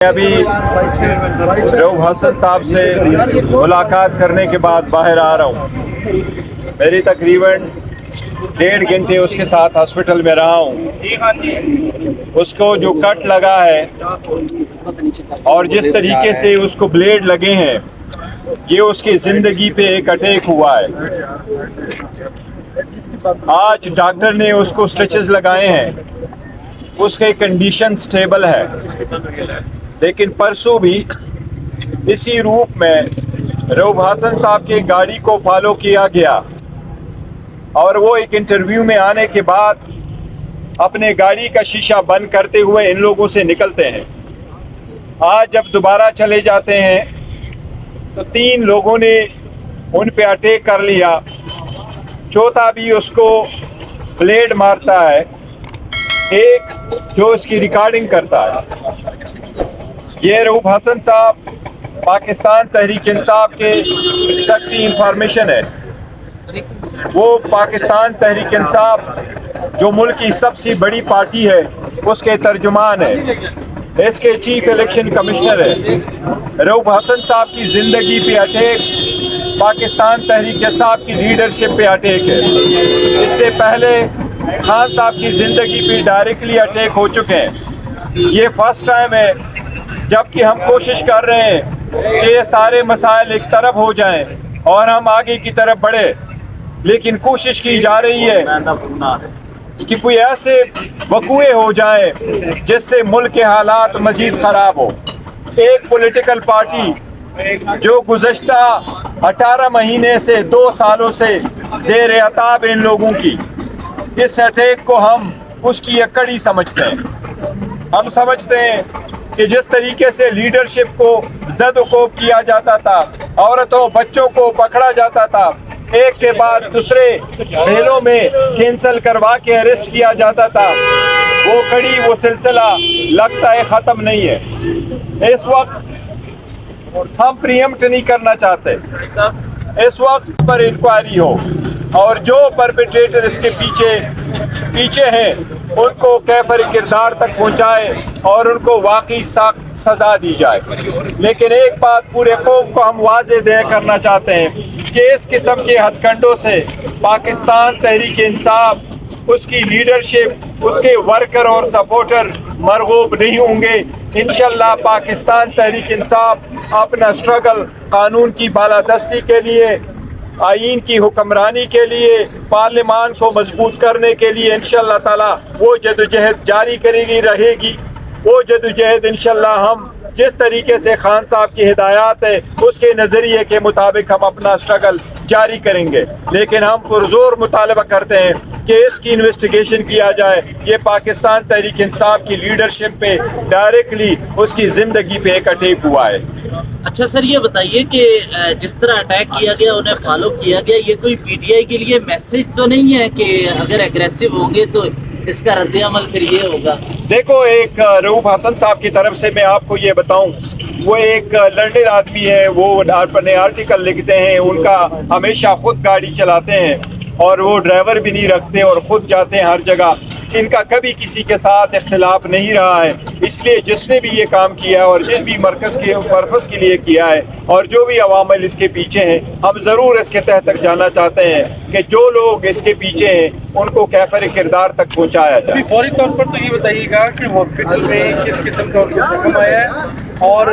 ابھی رؤف حسن صاحب سے ملاقات کرنے کے بعد باہر آ رہا ہوں. میری تقریباً 1.5 گھنٹے اس کے ساتھ ہاسپٹل میں رہا ہوں. اس کو جو کٹ لگا ہے اور جس طریقے سے اس کو بلیڈ لگے ہیں، یہ اس کی زندگی پہ ایک اٹیک ہوا ہے. آج ڈاکٹر نے اس کو سٹچز لگائے ہیں، اس کی کنڈیشن سٹیبل ہے، لیکن پرسوں بھی اسی روپ میں رؤف حسن صاحب کی گاڑی کو فالو کیا گیا اور وہ ایک انٹرویو میں آنے کے بعد اپنے گاڑی کا شیشہ بند کرتے ہوئے ان لوگوں سے نکلتے ہیں. آج جب دوبارہ چلے جاتے ہیں تو 3 لوگوں نے ان پہ اٹیک کر لیا. چوتھا بھی اس کو بلیڈ مارتا ہے، ایک جو اس کی ریکارڈنگ کرتا ہے. یہ رؤف حسن صاحب پاکستان تحریک انصاف کے سیکرٹری انفارمیشن ہے. وہ پاکستان تحریک انصاف جو ملک کی سب سے بڑی پارٹی ہے اس کے ترجمان ہے، اس کے چیف الیکشن کمشنر ہے. رؤف حسن صاحب کی زندگی پہ اٹیک پاکستان تحریک انصاف کی لیڈرشپ پہ اٹیک ہے. اس سے پہلے خان صاحب کی زندگی پہ ڈائریکٹلی اٹیک ہو چکے ہیں. یہ فرسٹ ٹائم ہے جبکہ ہم کوشش کر رہے ہیں کہ یہ سارے مسائل ایک طرف ہو جائیں اور ہم آگے کی طرف بڑھیں، لیکن کوشش کی جا رہی ہے کہ کوئی ایسے وقوعے ہو جائیں جس سے ملک کے حالات مزید خراب ہو. ایک پولیٹیکل پارٹی جو گزشتہ 18 مہینے سے 2 سالوں سے زیر عتاب ان لوگوں کی، اس اٹیک کو ہم اس کی ایک کڑی سمجھتے ہیں. ہم سمجھتے ہیں کہ جس طریقے سے لیڈرشپ کو زد و کوب کیا جاتا تھا، عورتوں بچوں کو پکڑا جاتا تھا، ایک کے بعد دوسرے ریلوں میں کینسل کروا کے اریسٹ کیا جاتا تھا، وہ کڑی وہ سلسلہ لگتا ہے ختم نہیں ہے. اس وقت ہم پریمپٹ نہیں کرنا چاہتے. اس وقت پر انکوائری ہو اور جو پرپیٹریٹر اس کے پیچھے ہیں ان کو کیفر کردار تک پہنچائے اور ان کو واقعی سخت سزا دی جائے. لیکن ایک بات پورے قوم کو ہم واضح کرنا چاہتے ہیں کہ اس قسم کے ہتھ کنڈوں سے پاکستان تحریک انصاف، اس کی لیڈرشپ، اس کے ورکر اور سپورٹر مرغوب نہیں ہوں گے. انشاءاللہ پاکستان تحریک انصاف اپنا سٹرگل قانون کی بالادستی کے لیے، آئین کی حکمرانی کے لیے، پارلیمان کو مضبوط کرنے کے لیے انشاءاللہ تعالی وہ جدوجہد جاری رہے گی. وہ جدوجہد انشاءاللہ ہم جس طریقے سے خان صاحب کی ہدایات ہے اس کے نظریے کے مطابق ہم اپنا سٹرگل جاری کریں گے. لیکن ہم پرزور مطالبہ کرتے ہیں کہ اس کی انویسٹیگیشن کیا جائے. یہ پاکستان تحریک انصاف کی لیڈرشپ پہ ڈائریکٹلی اس کی زندگی پہ ایک اٹیک ہوا ہے. اچھا سر، یہ بتائیے کہ جس طرح اٹیک کیا گیا، انہیں فالو کیا گیا، یہ کوئی پی ٹی آئی کے لیے میسج تو نہیں ہے کہ اگر اگریسو ہوں گے تو اس کا رد عمل پھر یہ ہوگا؟ دیکھو، ایک رؤف حسن صاحب کی طرف سے میں آپ کو یہ بتاؤں، وہ ایک لرنڈ آدمی ہے، وہ اپنے آرٹیکل لکھتے ہیں، ان کا ہمیشہ خود گاڑی چلاتے ہیں اور وہ ڈرائیور بھی نہیں رکھتے اور خود جاتے ہیں ہر جگہ. ان کا کبھی کسی کے ساتھ اختلاف نہیں رہا ہے. اس لیے جس نے بھی یہ کام کیا ہے اور جس بھی مرکز کے پرپس کے لیے کیا ہے اور جو بھی عوامل اس کے پیچھے ہیں، ہم ضرور اس کے تحت تک جانا چاہتے ہیں کہ جو لوگ اس کے پیچھے ہیں ان کو کیفر کردار تک پہنچایا جائے. فوری طور پر تو یہ بتائیے گا کہ ہاسپٹل میں کس قسم کا زخم آیا ہے اور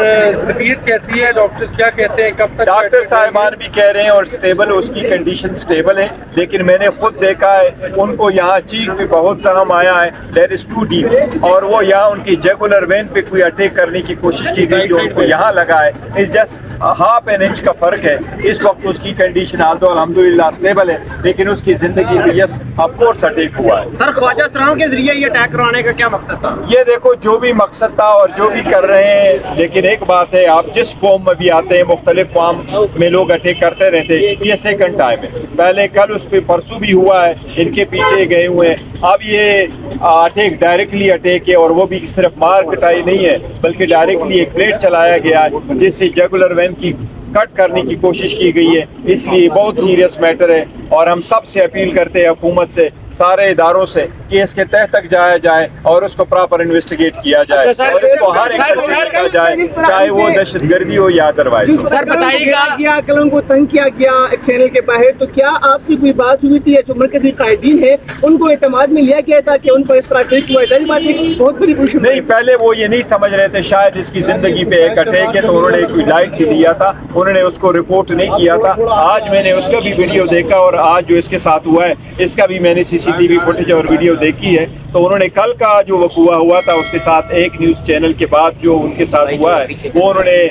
طبیعت کیسی ہے، ڈاکٹرز کیا کہتے ہیں، کب تک؟ ڈاکٹر صاحبان بھی کہہ رہے ہیں اور سٹیبل، اس کی کنڈیشن سٹیبل ہے، لیکن میں نے خود دیکھا ہے ان کو یہاں چیخ پہ بہت زخم آیا ہے، دیٹ از ٹو ڈیپ، اور وہ یہاں ان کی جیگولر وین پہ کوئی اٹیک کرنے کی کوشش کی گئی جو ان کو یہاں لگا ہے. اس جسٹ ہاف این انچ کا فرق ہے. اس وقت اس کی کنڈیشن الحمدللہ سٹیبل ہے، لیکن اس کی زندگی میں یس آف کورس اٹیک ہوا ہے. سر، خواجہ سراؤں کے ذریعے یہ اٹیک کرانے کا کیا مقصد تھا؟ یہ دیکھو، جو بھی مقصد تھا اور جو بھی کر رہے ہیں، لیکن ایک بات ہے، آپ جس قوم میں بھی آتے ہیں مختلف قوم میں لوگ اٹیک کرتے رہتے. یہ سیکنڈ ٹائم ہے، پہلے کل اس پہ پرسوں بھی ہوا ہے، ان کے پیچھے گئے ہوئے ہیں. اب یہ اٹیک ڈائریکٹلی اٹیک ہے اور وہ بھی صرف مار کٹائی نہیں ہے بلکہ ڈائریکٹلی ایک پلیٹ چلایا گیا ہے جس سے جیگولر وین کی کٹ کرنے کی کوشش کی گئی ہے. اس لیے بہت سیریس میٹر ہے. اور ہم سب سے اپیل کرتے ہیں حکومت سے, سارے اداروں سے, کہ اس کے تہ تک جایا جائے اور اس کو پراپر انویسٹیگیٹ کیا جائے اور اس کو ہر اینگل سے دیکھا جائے, چاہے وہ دہشت گردی ہو یا ادروائز. سر بتائیے گا قلم کو تنگ کیا گیا ایک چینل کے باہر, تو کیا آپ سے کوئی بات ہوئی تھی, یا جو مرکزی قائدین ہیں ان کو اعتماد میں لیا گیا تھا کہ ان پر اس طرح ٹریک ہوا ہے؟ بات ایک بہت بڑی پوچھ نہیں, پہلے وہ یہ نہیں سمجھ رہے تھے شاید اس کی زندگی پہ ایک اٹیک ہے, تو انہوں نے کوئی لائٹ ہی لیا تھا, انہوں نے اس کو رپورٹ نہیں کیا تھا. آج میں نے اس کا بھی ویڈیو دیکھا اور آج جو اس کے ساتھ ہوا ہے اس کا بھی میں نے CCTV فوٹیج اور ویڈیو دیکھی ہے. تو انہوں نے کل کا جو وقوع ہوا تھا اس کے ساتھ ایک نیوز چینل کے بعد جو ان کے ساتھ ہوا ہے وہ انہوں نے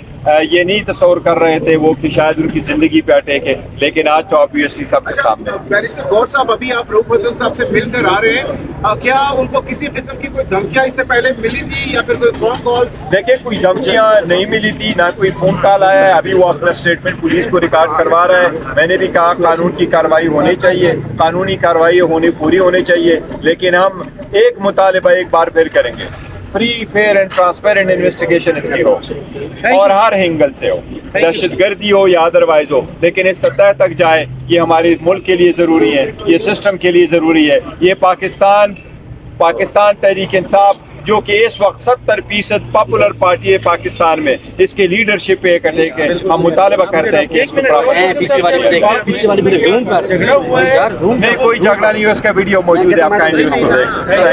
یہ نہیں تصور کر رہے تھے وہ کہ شاید ان کی زندگی پہ اٹیک ہے, لیکن آج تو آبویسلی سب کے سامنے. بیرسٹر گور صاحب, ابھی آپ رؤف حسن صاحب سے مل کر آ رہے ہیں, کیا ان کو کسی قسم کی کوئی دھمکیاں اس سے پہلے ملی تھی یا پھر کوئی فون کالز؟ دیکھیں, کوئی دھمکیاں نہیں ملی تھی, نہ کوئی فون کال آیا ہے. ابھی وہ اپنا اسٹیٹمنٹ پولیس کو ریکارڈ کروا رہا ہے. میں نے بھی کہا قانون کی کارروائی ہونی چاہیے, قانونی کارروائی پوری ہونی چاہیے, لیکن ہم ایک مطالبہ ایک بار پھر کریں گے, free fair and transparent investigation اس کی ہو اور ہر اینگل سے ہو, دہشت گردی ہو یا ادروائز ہو, لیکن اس سطح تک جائے. یہ ہمارے ملک کے لیے ضروری ہے, یہ سسٹم کے لیے ضروری ہے. یہ پاکستان تحریک انصاف جو کہ اس وقت 70% پاپولر پارٹی ہے پاکستان میں, اس کے لیڈرشپ پہ ایک اٹیک ہے. ہم مطالبہ کرتے ہیں کہ اس کو نہیں, کوئی جھگڑا نہیں ہے, اس کا ویڈیو موجود ہے, آپ کائنڈلی اس کو دیکھ.